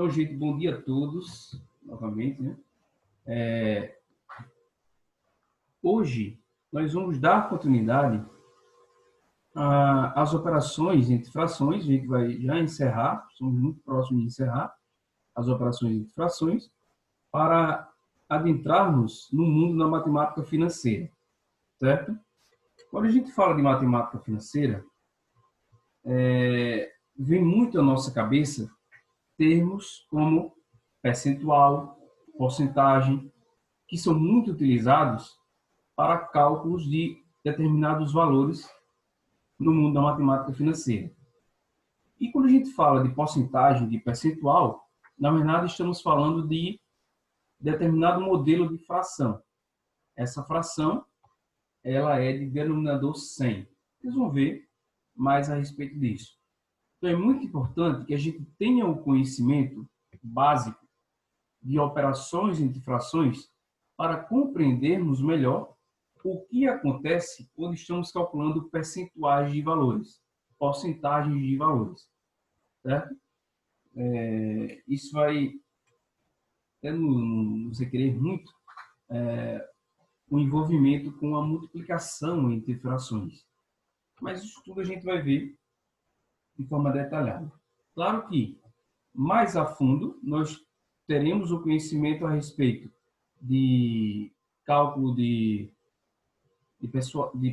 Então, gente, bom dia a todos, novamente, né? Hoje, nós vamos dar continuidade às operações entre frações. A gente vai já encerrar, estamos muito próximos de encerrar as operações entre frações, para adentrarmos no mundo da matemática financeira, certo? Quando a gente fala de matemática financeira, vem muito à nossa cabeça termos como percentual, porcentagem, que são muito utilizados para cálculos de determinados valores no mundo da matemática financeira. E quando a gente fala de porcentagem, de percentual, na verdade estamos falando de determinado modelo de fração. Essa fração, ela é de denominador 100. Vocês vão ver mais a respeito disso. Então é muito importante que a gente tenha o conhecimento básico de operações entre frações para compreendermos melhor o que acontece quando estamos calculando percentuais de valores, porcentagens de valores, certo? Isso vai, até não se querer muito, o envolvimento com a multiplicação entre frações. Mas isso tudo a gente vai ver de forma detalhada. Claro que, mais a fundo, nós teremos o conhecimento a respeito de cálculo de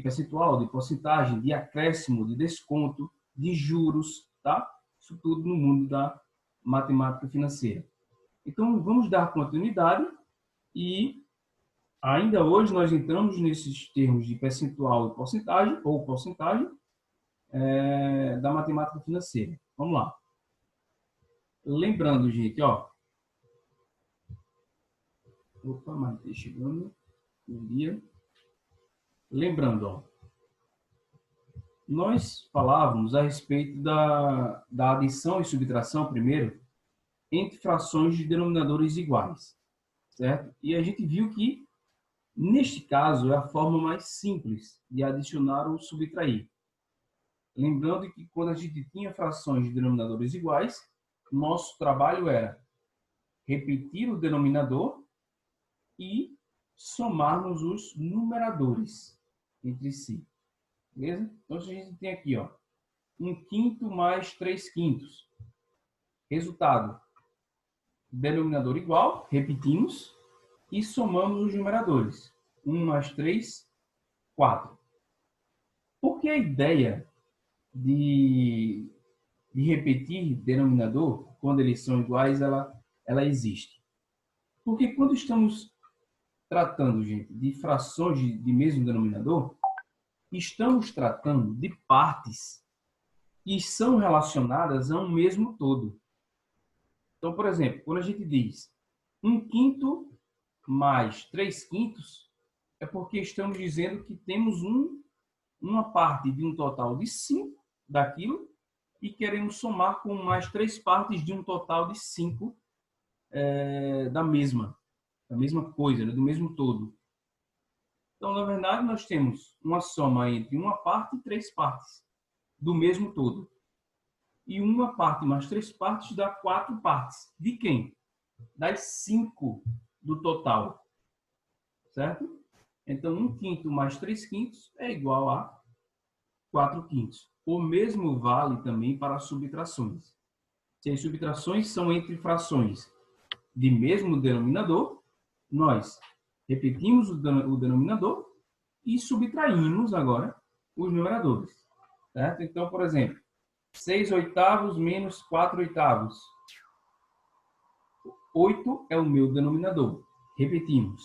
percentual, de porcentagem, de acréscimo, de desconto, de juros, tá? Isso tudo no mundo da matemática financeira. Então, vamos dar continuidade e ainda hoje nós entramos nesses termos de percentual e porcentagem, ou porcentagem, da matemática financeira. Vamos lá. Lembrando, gente, ó. Opa, mas tá chegando. Bom dia. Lembrando, ó, nós falávamos a respeito da adição e subtração, primeiro, entre frações de denominadores iguais, certo? E a gente viu que, neste caso, é a forma mais simples de adicionar ou subtrair. Lembrando que, quando a gente tinha frações de denominadores iguais, nosso trabalho era repetir o denominador e somarmos os numeradores entre si. Beleza? Então, a gente tem aqui, ó, 1/5 mais 3/5. Resultado, denominador igual, repetimos, e somamos os numeradores. 1 mais 3, 4. Por que a ideia de repetir denominador, quando eles são iguais, ela existe? Porque quando estamos tratando, gente, de frações de mesmo denominador, estamos tratando de partes que são relacionadas a um mesmo todo. Então, por exemplo, quando a gente diz 1/5 mais 3/5, é porque estamos dizendo que temos uma parte de um total de 5 daquilo e queremos somar com mais 3 partes de um total de 5 da mesma coisa, né? Do mesmo todo. Então, na verdade, nós temos uma soma entre uma parte e 3 partes do mesmo todo. E uma parte mais 3 partes dá 4 partes. De quem? Das 5 do total. Certo? Então, 1/5 mais 3/5 é igual a 4/5. O mesmo vale também para as subtrações. Se as subtrações são entre frações de mesmo denominador, nós repetimos o denominador e subtraímos agora os numeradores. Certo? Então, por exemplo, 6/8 menos 4/8. 8 é o meu denominador. Repetimos.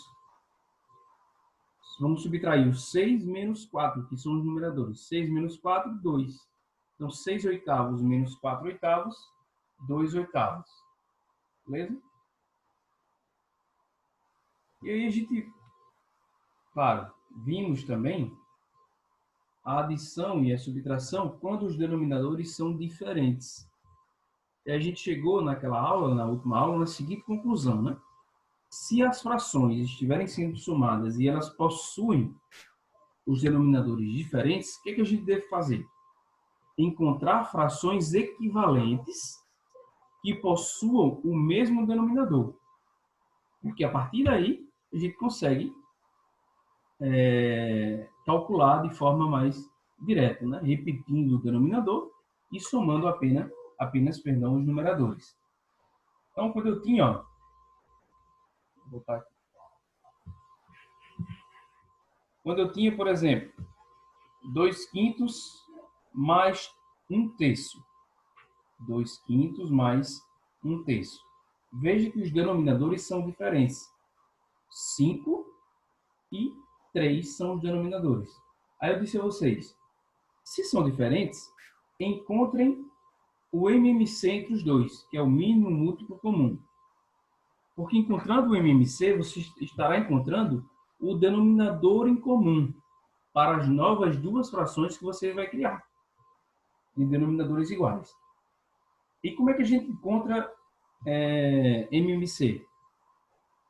Vamos subtrair o 6 menos 4, que são os numeradores. 6 menos 4, 2. Então, 6/8 menos 4/8, 2/8. Beleza? E aí a gente, claro, vimos também a adição e a subtração quando os denominadores são diferentes. E a gente chegou naquela aula, na última aula, na seguinte conclusão, né? Se as frações estiverem sendo somadas e elas possuem os denominadores diferentes, o que a gente deve fazer? Encontrar frações equivalentes que possuam o mesmo denominador. Porque a partir daí, a gente consegue calcular de forma mais direta, né? Repetindo o denominador e somando apenas os numeradores. Então, quando eu tinha, ó, vou botar aqui. Quando eu tinha, por exemplo, 2/5 mais 1/3. 2/5 mais 1/3. Veja que os denominadores são diferentes. 5 e 3 são os denominadores. Aí eu disse a vocês, se são diferentes, encontrem o MMC entre os dois, que é o mínimo múltiplo comum. Porque encontrando o MMC, você estará encontrando o denominador em comum para as novas duas frações que você vai criar, de denominadores iguais. E como é que a gente encontra MMC?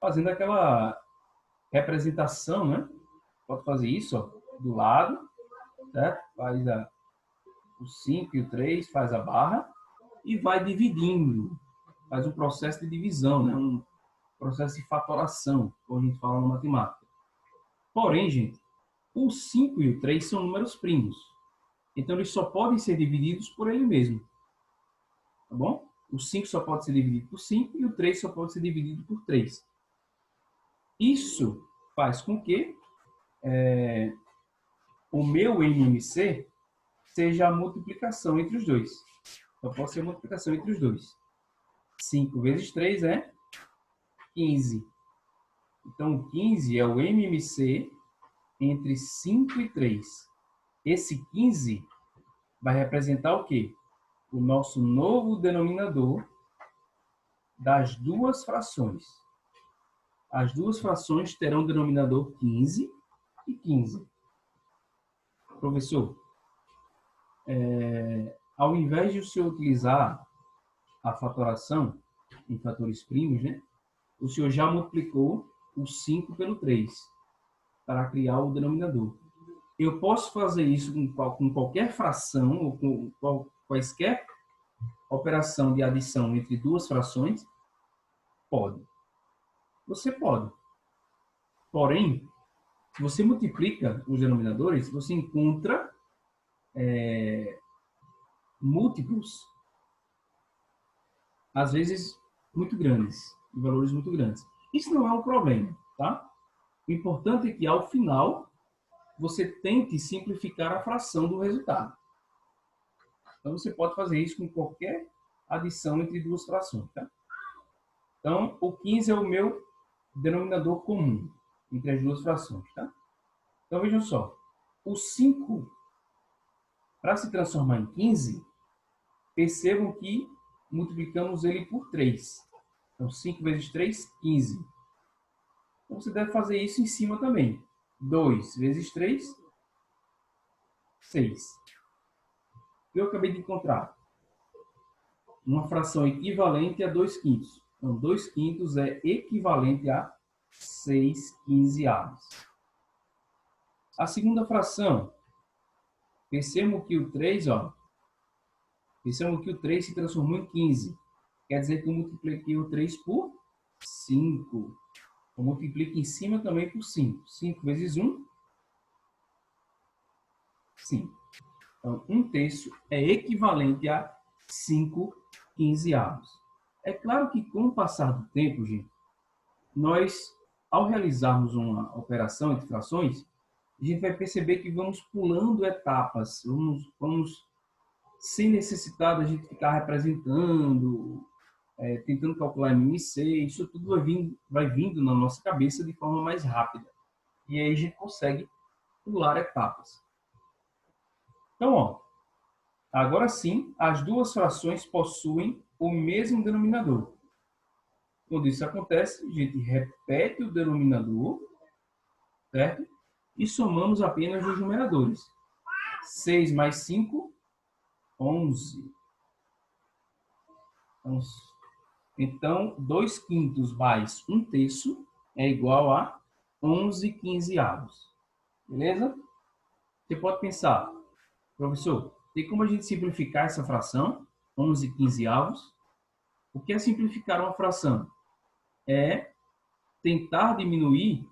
Fazendo aquela representação, né? Pode fazer isso, ó, do lado, certo? Faz o 5 e o 3, faz a barra e vai dividindo. Faz um processo de divisão, né? Um processo de fatoração, como a gente fala na matemática. Porém, gente, o 5 e o 3 são números primos. Então, eles só podem ser divididos por ele mesmo. Tá bom? O 5 só pode ser dividido por 5 e o 3 só pode ser dividido por 3. Isso faz com que o meu MMC seja a multiplicação entre os dois. Só pode ser a multiplicação entre os dois. 5 vezes 3 é 15. Então, 15 é o MMC entre 5 e 3. Esse 15 vai representar o quê? O nosso novo denominador das duas frações. As duas frações terão denominador 15 e 15. Professor, ao invés de o senhor utilizar a fatoração em fatores primos, né, o senhor já multiplicou o 5 pelo 3 para criar o denominador. Eu posso fazer isso com qualquer fração ou com quaisquer operação de adição entre duas frações? Pode. Você pode. Porém, se você multiplica os denominadores, você encontra múltiplos, às vezes, muito grandes, de valores muito grandes. Isso não é um problema, tá? O importante é que, ao final, você tente simplificar a fração do resultado. Então, você pode fazer isso com qualquer adição entre duas frações, tá? Então, o 15 é o meu denominador comum entre as duas frações, tá? Então, vejam só. O 5, para se transformar em 15, percebam que multiplicamos ele por 3. Então, 5 vezes 3, 15. Então, você deve fazer isso em cima também. 2 vezes 3, 6. Eu acabei de encontrar uma fração equivalente a 2/5. Então, 2/5 é equivalente a 6/15. A segunda fração, percebam que o 3, percebam que o 3 se transformou em 15. Quer dizer que eu multipliquei o 3 por 5. Eu multiplico em cima também por 5. 5 vezes 1, 5. Então, 1/3 é equivalente a 5/15. É claro que com o passar do tempo, gente, nós, ao realizarmos uma operação entre frações, a gente vai perceber que vamos pulando etapas, vamos sem necessidade de a gente ficar representando, tentando calcular MMC, isso tudo vai vindo na nossa cabeça de forma mais rápida. E aí a gente consegue pular etapas. Então, agora sim, as duas frações possuem o mesmo denominador. Quando isso acontece, a gente repete o denominador, certo? E somamos apenas os numeradores. 6 mais 5, 11. Então, 2/5 mais 1/3 é igual a 11/15. Beleza? Você pode pensar, professor, tem como a gente simplificar essa fração, 11/15? O que é simplificar uma fração? É tentar diminuir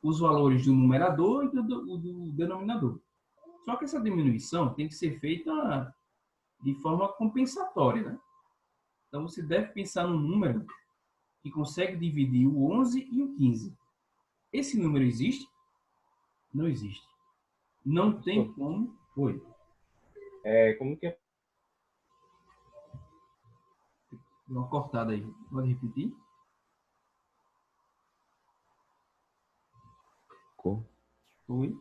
os valores do numerador e do denominador. Só que essa diminuição tem que ser feita de forma compensatória, né? Então, você deve pensar num número que consegue dividir o 11 e o 15. Esse número existe? Não existe. Não tem como. Oi. Como que é? Deu uma cortada aí. Pode repetir? Oi.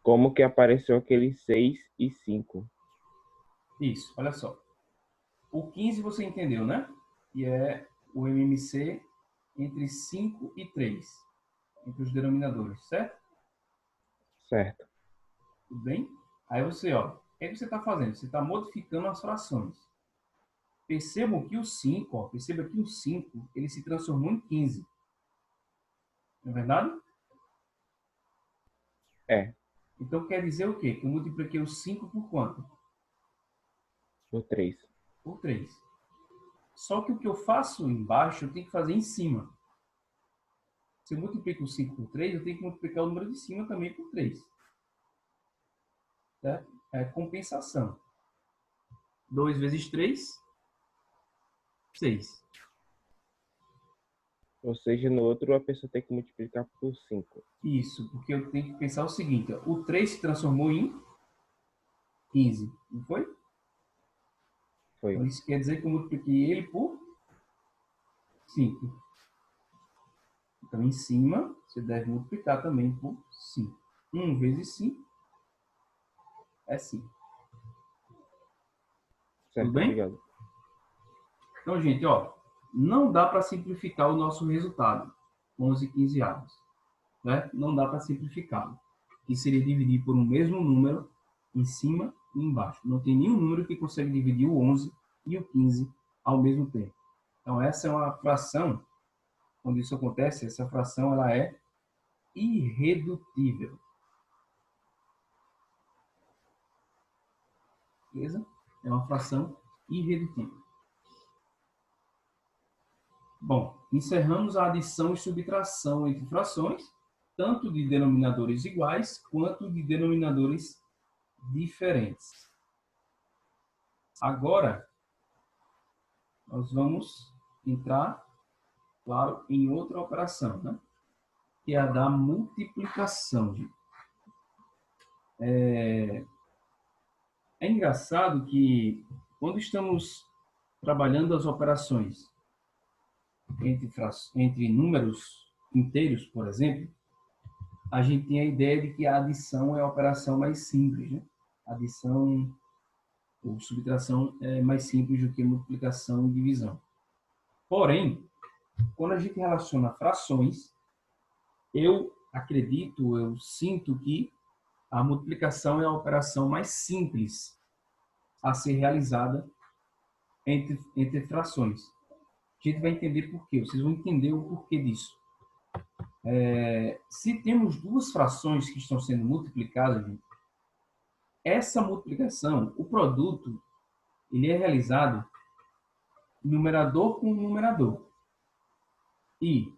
Como que apareceu aquele 6 e 5? Isso, olha só. O 15 você entendeu, né? Que é o MMC entre 5 e 3, entre os denominadores, certo? Certo. Tudo bem? Aí você, ó, o que é que você está fazendo? Você está modificando as frações. Percebam que o 5, ó, perceba que o 5, ele se transformou em 15. Não é verdade? É, Então quer dizer o quê? Que eu multipliquei o 5 por quanto? o 3. Por 3. Só que o que eu faço embaixo, eu tenho que fazer em cima. Se eu multiplico o 5 por 3, eu tenho que multiplicar o número de cima também por 3. Certo? É compensação. 2 vezes 3, 6. Ou seja, no outro a pessoa tem que multiplicar por 5. Isso, porque eu tenho que pensar o seguinte, ó, o 3 se transformou em 15, não foi? Foi. Então isso quer dizer que eu multipliquei ele por 5. Então em cima, você deve multiplicar também por 5. 1 vezes 5 é 5. Tudo Certo, bem? obrigado. Então, gente, ó, não dá para simplificar o nosso resultado, 11 e 15 avos. Né? Não dá para simplificá-lo. Que seria dividir por um mesmo número em cima e embaixo. Não tem nenhum número que consegue dividir o 11 e o 15 ao mesmo tempo. Então, essa é uma fração, quando isso acontece, essa fração ela é irredutível. Beleza? É uma fração irredutível. Bom, encerramos a adição e subtração entre frações, tanto de denominadores iguais quanto de denominadores diferentes. Agora, nós vamos entrar, claro, em outra operação, né? Que é a da multiplicação. É engraçado que, quando estamos trabalhando as operações entre números inteiros, por exemplo, a gente tem a ideia de que a adição é a operação mais simples, né? Adição ou subtração é mais simples do que multiplicação e divisão. Porém, quando a gente relaciona frações, eu acredito, eu sinto que a multiplicação é a operação mais simples a ser realizada entre frações. A gente vai entender por quê, vocês vão entender o porquê disso. Se temos duas frações que estão sendo multiplicadas, gente, essa multiplicação, o produto, ele é realizado numerador com numerador e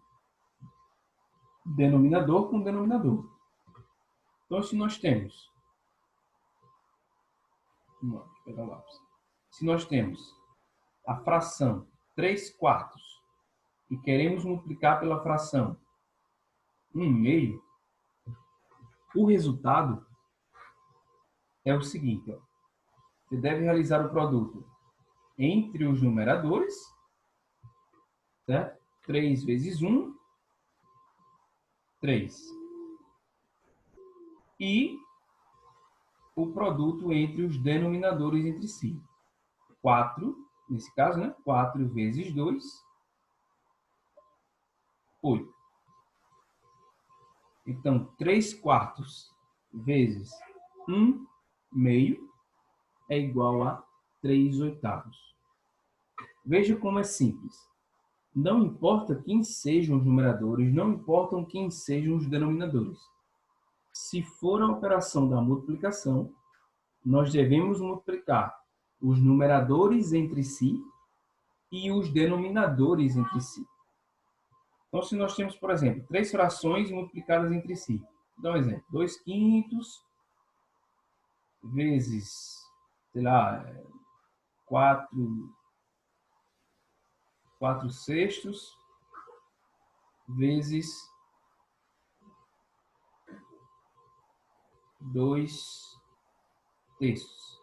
denominador com denominador. Então, se nós temos, vamos lá, pegar o lápis. Se nós temos a fração 3 quartos e queremos multiplicar pela fração 1 meio, o resultado é o seguinte, ó. Você deve realizar o produto entre os numeradores, certo? 3 vezes 1, 3. E o produto entre os denominadores entre si. 4, nesse caso, né? 4 vezes 2, 8. Então, 3 quartos vezes 1 meio é igual a 3 oitavos. Veja como é simples. Não importa quem sejam os numeradores, não importam quem sejam os denominadores. Se for a operação da multiplicação, nós devemos multiplicar os numeradores entre si e os denominadores entre si. Então, se nós temos, por exemplo, três frações multiplicadas entre si. Vou dar um exemplo. 2 quintos vezes, sei lá, 4 sextos vezes 2 terços.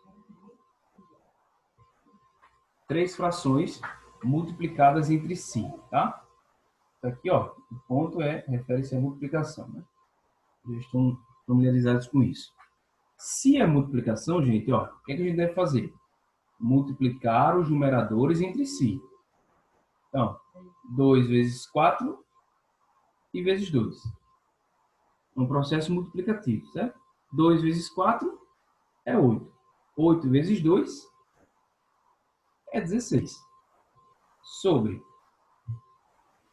Três frações multiplicadas entre si, tá? Aqui, ó, o ponto refere-se à multiplicação, né? Já estão familiarizados com isso. Se é multiplicação, gente, ó, o que é que a gente deve fazer? Multiplicar os numeradores entre si. Então, 2 vezes 4 e vezes 2. Um processo multiplicativo, certo? 2 vezes 4 é 8. 8 vezes 2 é 16. Sobre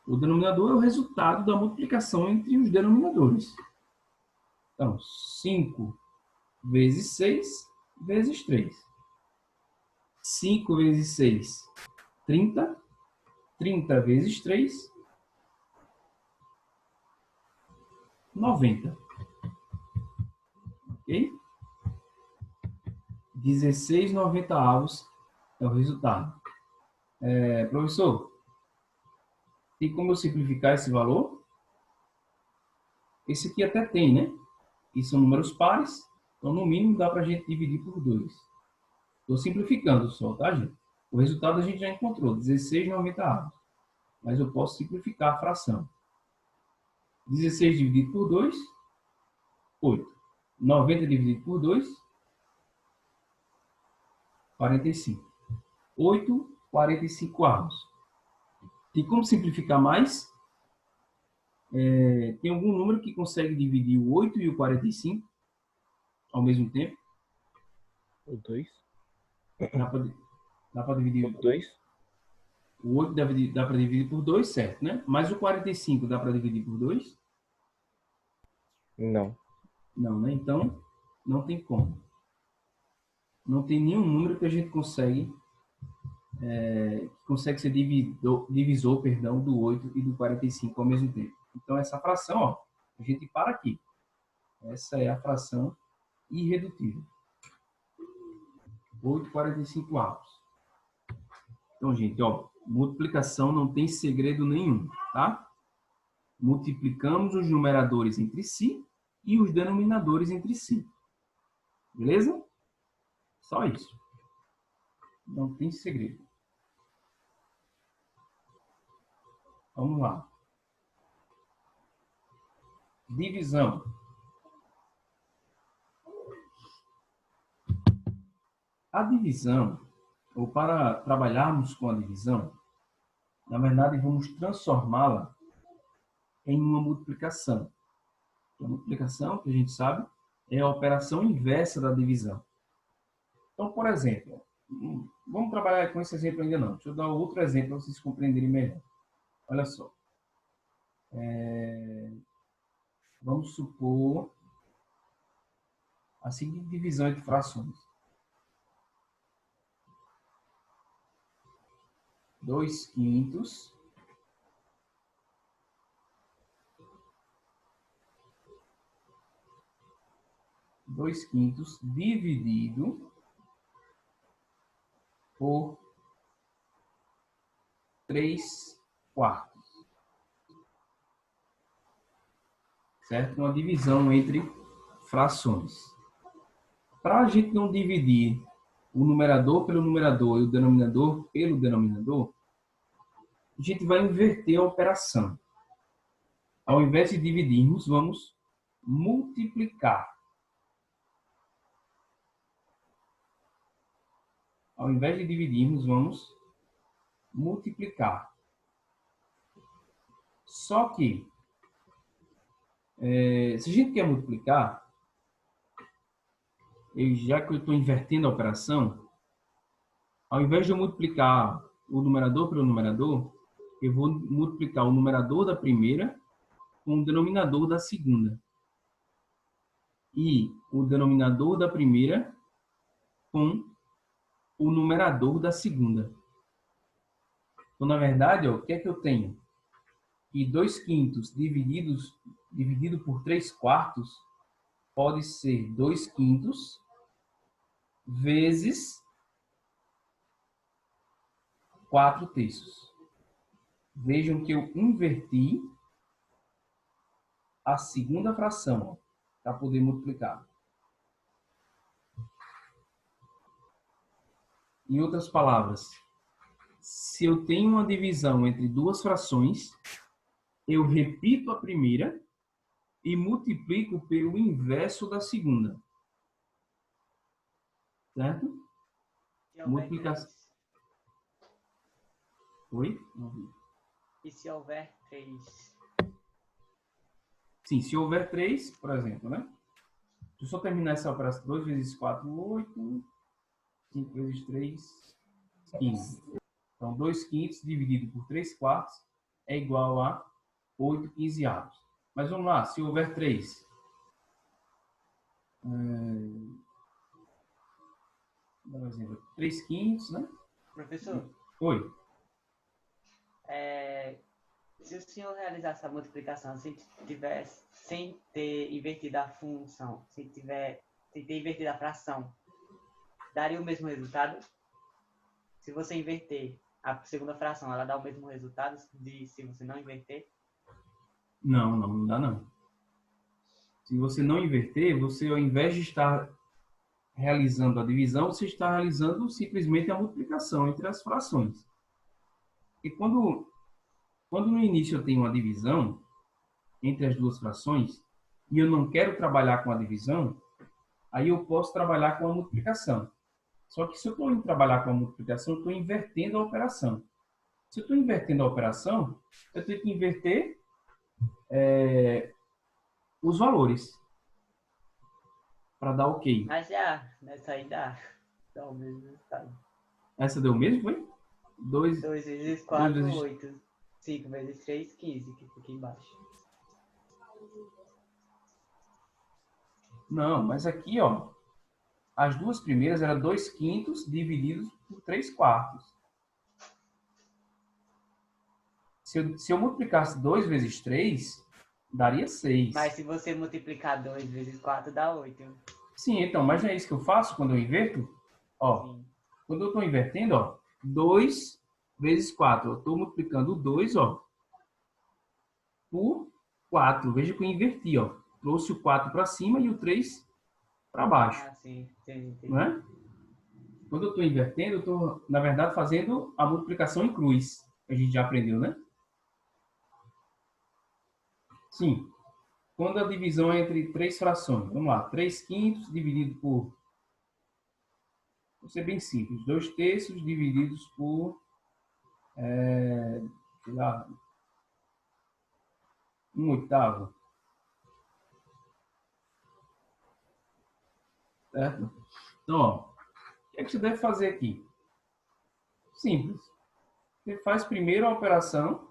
o denominador é o resultado da multiplicação entre os denominadores. Então, 5 vezes 6 vezes 3. 5 vezes 6, 30. 30 vezes 3, 90. Ok? 16,90 é o resultado. Professor, tem como eu simplificar esse valor? Esse aqui até tem, né? E são números pares, então no mínimo dá para a gente dividir por 2. Estou simplificando só, tá, gente? O resultado a gente já encontrou, 16,90. Mas eu posso simplificar a fração. 16 dividido por 2, 8. 90 dividido por 2, 45. 8, 45 avos. Tem como simplificar mais? Tem algum número que consegue dividir o 8 e o 45 ao mesmo tempo? O 2. Dá para O dividir. 2? O 8 dá para dividir por 2, certo, né? Mas o 45 dá para dividir por 2? Não. Não, né? Então, não tem como. Não tem nenhum número que a gente consegue ser divisor, perdão, do 8 e do 45 ao mesmo tempo. Então, essa fração, ó, a gente para aqui. Essa é a fração irredutível. 8,45 avos. Então, gente, ó, multiplicação não tem segredo nenhum, tá? Multiplicamos os numeradores entre si e os denominadores entre si. Beleza? Só isso. Não tem segredo. Vamos lá. Divisão. A divisão, ou para trabalharmos com a divisão, na verdade, vamos transformá-la em uma multiplicação. A multiplicação, que a gente sabe, é a operação inversa da divisão. Então, por exemplo, vamos trabalhar com esse exemplo ainda não. Deixa eu dar outro exemplo para vocês compreenderem melhor. Olha só. Vamos supor a seguinte divisão entre frações. 2 quintos dividido por 3 quartos. Certo? Uma divisão entre frações. Para a gente não dividir o numerador pelo numerador e o denominador pelo denominador, a gente vai inverter a operação. Ao invés de dividirmos, vamos multiplicar. Ao invés de dividirmos, vamos multiplicar. Só que, se a gente quer multiplicar, já que eu estou invertendo a operação, ao invés de eu multiplicar o numerador pelo numerador, eu vou multiplicar o numerador da primeira com o denominador da segunda. E o denominador da primeira com o numerador da segunda. Então, na verdade, ó, o que é que eu tenho? Que 2/5 dividido por 3/4 pode ser 2/5 vezes 4/3. Vejam que eu inverti a segunda fração para poder multiplicar. Em outras palavras, se eu tenho uma divisão entre duas frações, eu repito a primeira e multiplico pelo inverso da segunda. Certo? Se houver Multiplicação. 3. Oi? Não vi. E se houver 3? Sim, se houver 3, por exemplo, né? Deixa eu só terminar essa operação. 2 vezes 4, 8. 5 vezes 3, 15. Então, 2/5 dividido por 3/4 é igual a 8/15. Mas vamos lá, se houver 3. Dá um exemplo. 3/5, né? Professor, Oi. se o senhor realizar essa multiplicação sem ter invertido a função, sem ter invertido a fração, daria o mesmo resultado? Se você inverter a segunda fração, ela dá o mesmo resultado se você não inverter? Não dá não. Se você não inverter, você ao invés de estar realizando a divisão, você está realizando simplesmente a multiplicação entre as frações. E quando no início eu tenho uma divisão entre as duas frações e eu não quero trabalhar com a divisão, aí eu posso trabalhar com a multiplicação. Só que se eu estou indo trabalhar com a multiplicação, eu estou invertendo a operação. Se eu estou invertendo a operação, eu tenho que inverter os valores para dar ok. Mas já, nessa aí dá o mesmo resultado. Essa deu o mesmo, foi? 2 2 vezes 4, vezes... 8. 5 vezes 3, 15, que fica embaixo. Não, mas aqui, ó, as duas primeiras eram 2/5 divididos por 3/4. Se eu multiplicasse 2 vezes 3, daria 6. Mas se você multiplicar 2 vezes 4, dá 8. Sim, então, mas não é isso que eu faço quando eu inverto? Ó, Sim. quando eu estou invertendo, ó, 2 vezes 4. Eu estou multiplicando o 2, ó, por 4. Veja que eu inverti, ó. Trouxe o 4 para cima e o 3 para baixo. Ah, sim. Entendi. Não é? Quando eu estou invertendo, eu estou, na verdade, fazendo a multiplicação em cruz. A gente já aprendeu, né? Sim. Quando a divisão é entre três frações. Vamos lá. 3/5 dividido por... Vou ser bem simples. 2/3 divididos por... sei lá... 1/8. Certo? Então, ó, o que é que você deve fazer aqui? Simples. Você faz primeiro a operação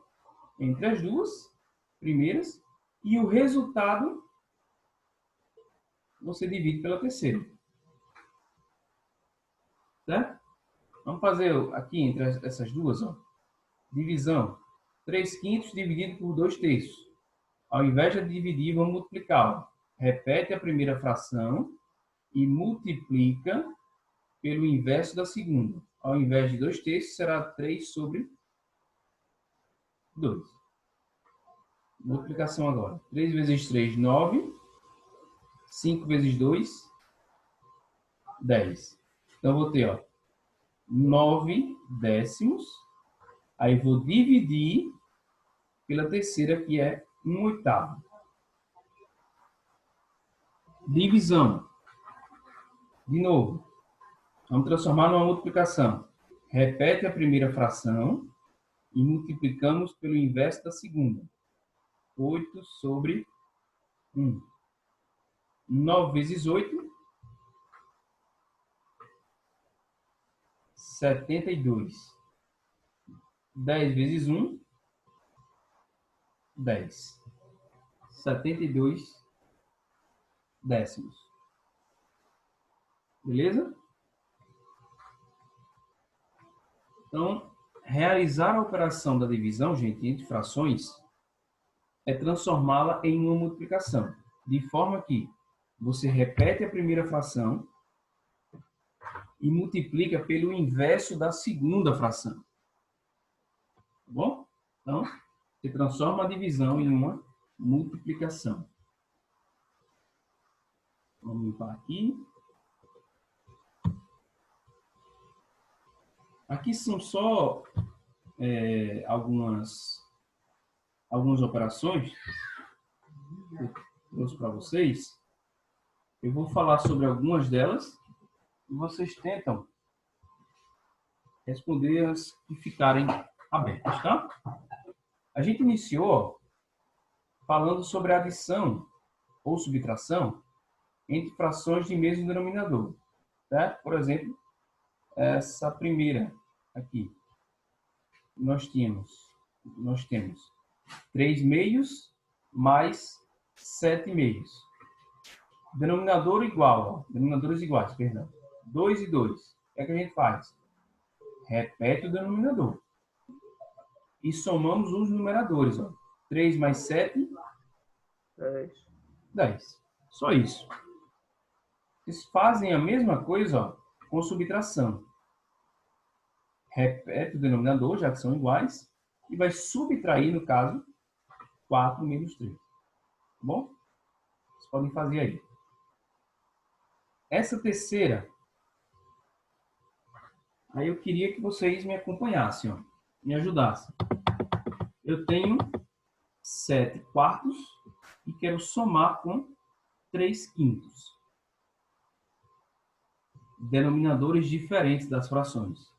entre as duas primeiras e o resultado você divide pela terceira. Certo? Vamos fazer aqui entre essas duas, ó. Divisão. 3/5 dividido por 2/3. Ao invés de dividir, vamos multiplicar. Ó. Repete a primeira fração e multiplica pelo inverso da segunda. Ao invés de 2/3, será 3/2. Multiplicação agora. 3 vezes 3, 9. 5 vezes 2, 10. Então, eu vou ter, ó, 9 décimos. Aí, vou dividir pela terceira, que é 1/8. Divisão. De novo. Vamos transformar numa multiplicação. Repete a primeira fração e multiplicamos pelo inverso da segunda. 8/1. 9 vezes 8, 72. 10 vezes 1, 10. 72 décimos. Beleza? Então, realizar a operação da divisão, gente, entre frações, é transformá-la em uma multiplicação. De forma que você repete a primeira fração e multiplica pelo inverso da segunda fração. Tá bom? Então, você transforma a divisão em uma multiplicação. Vamos limpar aqui. Aqui são só algumas operações que eu trouxe para vocês. Eu vou falar sobre algumas delas e vocês tentam responder as que ficarem abertas, tá? A gente iniciou falando sobre a adição ou subtração entre frações de mesmo denominador, certo? Por exemplo, essa primeira aqui. Nós temos 3 meios mais 7 meios. Denominador igual, ó, denominadores iguais, perdão. 2 e 2. O que é que a gente faz? Repete o denominador. E somamos os numeradores, ó. 3 mais 7, 10. Só isso. Vocês fazem a mesma coisa, ó, com subtração. Repete o denominador, já que são iguais, e vai subtrair, no caso, 4 menos 3. Tá bom? Vocês podem fazer aí. Essa terceira, aí eu queria que vocês me acompanhassem, ó, me ajudassem. Eu tenho 7 quartos e quero somar com 3 quintos. Denominadores diferentes das frações.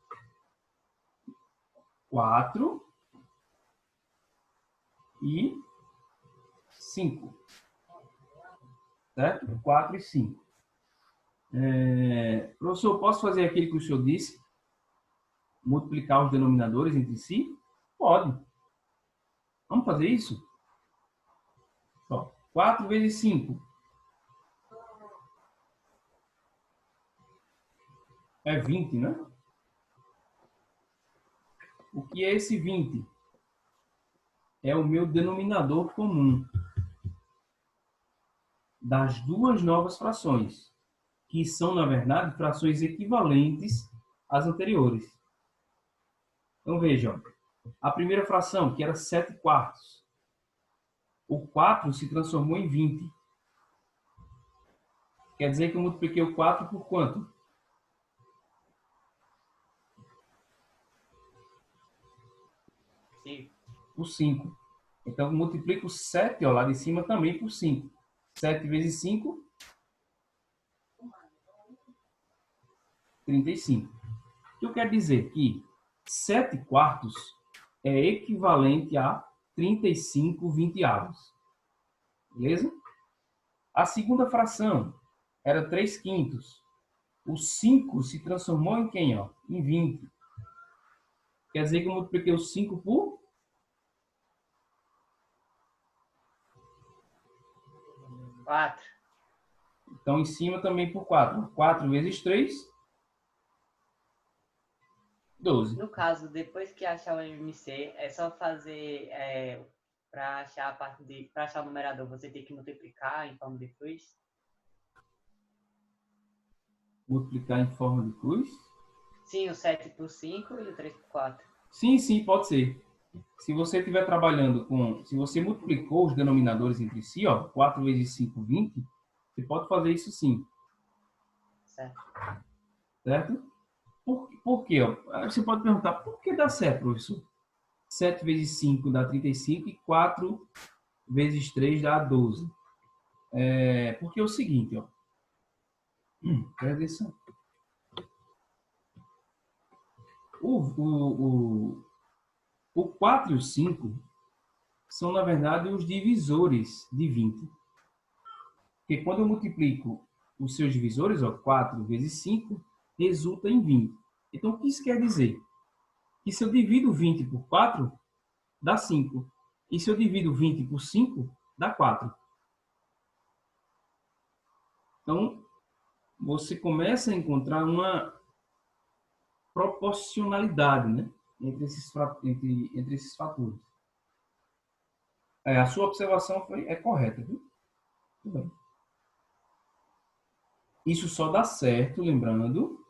4 e 5. Certo? 4 e 5. Professor, posso fazer aquilo que o senhor disse? Multiplicar os denominadores entre si? Pode. Vamos fazer isso? Ó, 4 vezes 5. É 20, né? O que é esse 20? É o meu denominador comum das duas novas frações, que são, na verdade, frações equivalentes às anteriores. Então, vejam. A primeira fração, que era 7 quartos. O 4 se transformou em 20. Quer dizer que eu multipliquei o 4 por quanto? Por 5. Então, eu multiplico 7, ó, lá de cima também por 5. 7 vezes 5, 35. O que eu quero dizer? Que 7 quartos é equivalente a 35 vinteavos. Beleza? A segunda fração era 3 quintos. O 5 se transformou em quem? Ó? Em 20. Quer dizer que eu multipliquei o 5 por 4. Então, em cima também por 4. 4 vezes 3, 12. No caso, depois que achar o MMC, é só fazer, para achar para achar o numerador, você tem que multiplicar em forma de cruz? Multiplicar em forma de cruz? Sim, o 7 por 5 e o 3 por 4. Sim, pode ser. Se você estiver trabalhando com... Se você multiplicou os denominadores entre si, ó, 4 vezes 5, 20, você pode fazer isso sim. Certo? Por quê? Ó? Você pode perguntar, por que dá certo, professor? 7 vezes 5 dá 35 e 4 vezes 3 dá 12. Porque é o seguinte, ó. Presta atenção. O 4 e o 5 são, na verdade, os divisores de 20. Porque quando eu multiplico os seus divisores, ó, 4 vezes 5, resulta em 20. Então, o que isso quer dizer? Que se eu divido 20 por 4, dá 5. E se eu divido 20 por 5, dá 4. Então, você começa a encontrar uma proporcionalidade, né, entre esses fatores. A sua observação é correta, viu? Tudo bem. Isso só dá certo, lembrando,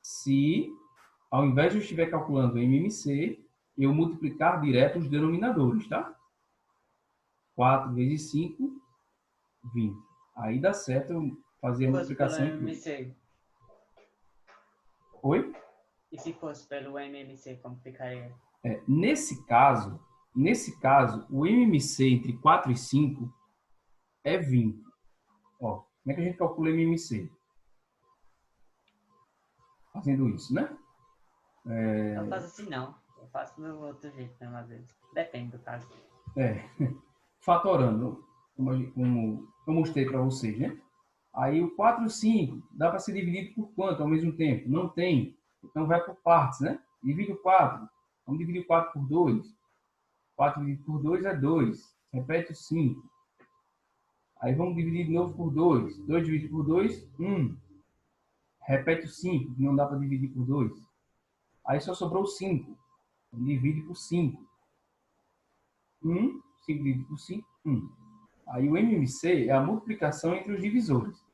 se ao invés de eu estiver calculando o MMC, eu multiplicar direto os denominadores, tá? 4 vezes 5, 20. Aí dá certo eu fazer a multiplicação. MMC. Oi? E se fosse pelo MMC, como ficaria? Nesse caso, o MMC entre 4 e 5 é 20. Ó, como é que a gente calcula o MMC? Fazendo isso, né? Eu faço assim, não. Eu faço do outro jeito, mesmo, às vezes. Depende do caso. Fatorando, como eu mostrei para vocês, né? Aí o 4 e o 5 dá para ser dividido por quanto ao mesmo tempo? Não tem. Então vai por partes, né? Divide o 4. Vamos dividir o 4 por 2. 4 dividido por 2 é 2. Repete o 5. Aí vamos dividir de novo por 2. 2 dividido por 2, 1. Repete o 5, que não dá para dividir por 2. Aí só sobrou o 5. Divide por 5. 1, 5 dividido por 5, 1. Aí o MMC é a multiplicação entre os divisores.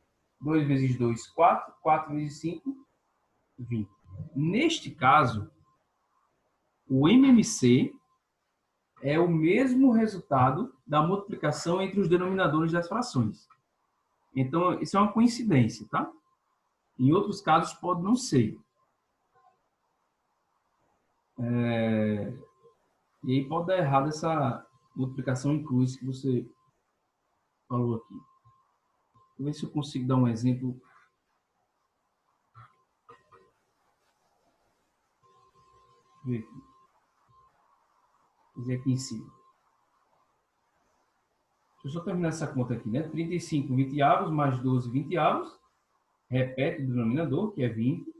2 vezes 2, 4. 4 vezes 5, 20. Neste caso, o MMC é o mesmo resultado da multiplicação entre os denominadores das frações. Então, isso é uma coincidência, tá? Em outros casos, pode não ser. E aí pode dar errado essa multiplicação em cruz que você falou aqui. Vou ver se eu consigo dar um exemplo. Deixa eu ver aqui. Vou fazer aqui em cima. Deixa eu só terminar essa conta aqui, né? 35 vinteavos mais 12 vinteavos. Repete o denominador, que é 20,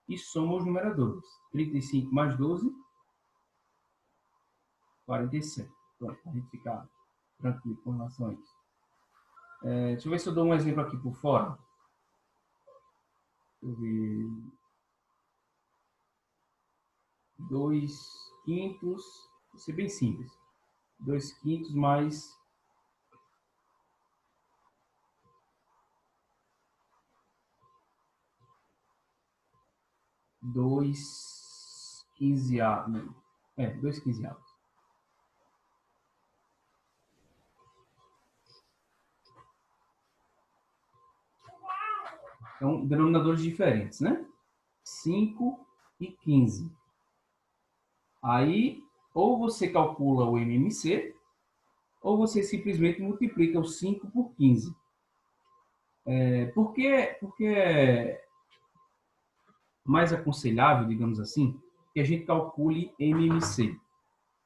e soma os numeradores. 35 mais 12, 47. Pronto, para a gente ficar tranquilo com relação a isso. Deixa eu ver se eu dou um exemplo aqui por fora. Deixa eu ver. 2 quintos, vai ser bem simples. 2 quintos mais 2 quinzeavos. 2 quinzeavos. Então, denominadores diferentes, né? 5 e 15. Aí, ou você calcula o MMC, ou você simplesmente multiplica o 5 por 15. Por que é mais aconselhável, digamos assim, que a gente calcule MMC?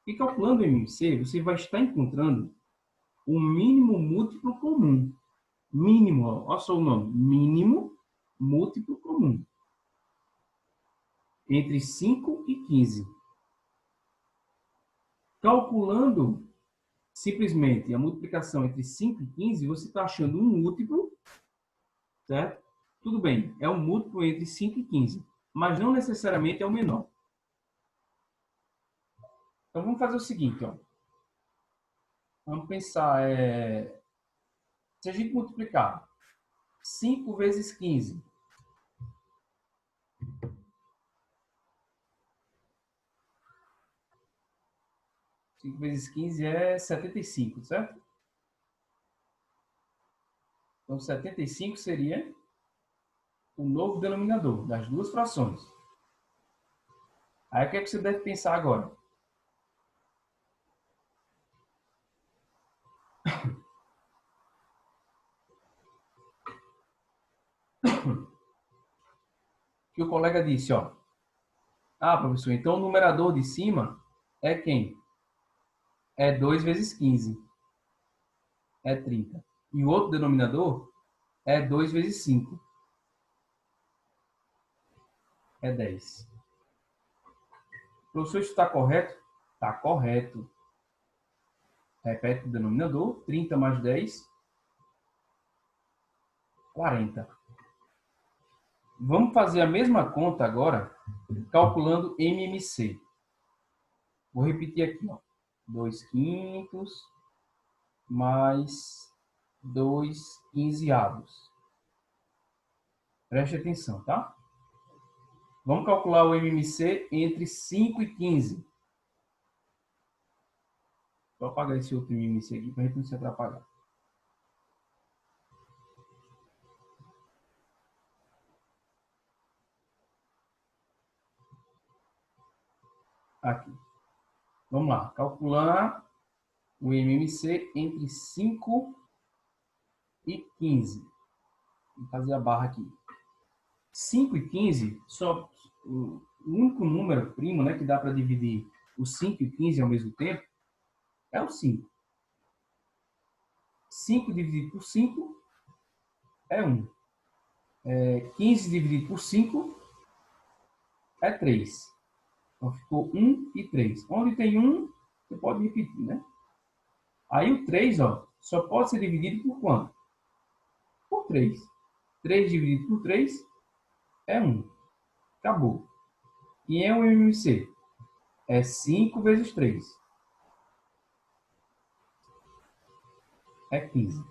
E calculando o MMC, você vai estar encontrando o mínimo múltiplo comum. Mínimo, olha só o nome, mínimo múltiplo comum. Entre 5 e 15. Calculando simplesmente a multiplicação entre 5 e 15, você está achando um múltiplo, certo? Tudo bem, é um múltiplo entre 5 e 15, mas não necessariamente é o menor. Então vamos fazer o seguinte, ó. Vamos pensar, se a gente multiplicar 5 vezes 15, 5 vezes 15 é 75, certo? Então 75 seria o novo denominador das duas frações. Aí o que é que você deve pensar agora? Que o colega disse, ó. Ah, professor, então o numerador de cima é quem? É 2 vezes 15. É 30. E o outro denominador é 2 vezes 5. É 10. Professor, isso está correto? Está correto. Repete o denominador. 30 mais 10, 40. Vamos fazer a mesma conta agora, calculando MMC. Vou repetir aqui, ó. 2 quintos mais 2 quinzeavos. Preste atenção, tá? Vamos calcular o MMC entre 5 e 15. Vou apagar esse outro MMC aqui para a gente não se atrapalhar. Aqui. Vamos lá. Calcular o MMC entre 5 e 15. Vou fazer a barra aqui. 5 e 15, só o único número primo, né, que dá para dividir o 5 e o 15 ao mesmo tempo é o 5. 5 dividido por 5 é 1. 15 dividido por 5 é 3. Então ficou 1 e 3. Onde tem 1, você pode repetir, né? Aí o 3, ó, só pode ser dividido por quanto? Por 3. 3 dividido por 3 é 1. Acabou. E é o MMC? É 5 vezes 3. É 15.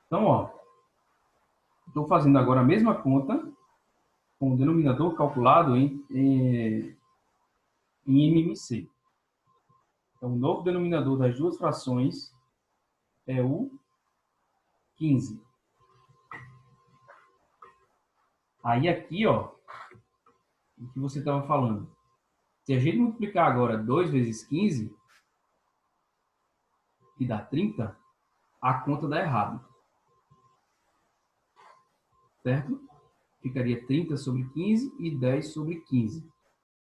Então, ó, estou fazendo agora a mesma conta com o denominador calculado em MMC. Então, o novo denominador das duas frações é o 15. Aí aqui, ó, o que você estava falando. Se a gente multiplicar agora 2 vezes 15, que dá 30, a conta dá errado. Certo? Ficaria 30 sobre 15 e 10 sobre 15.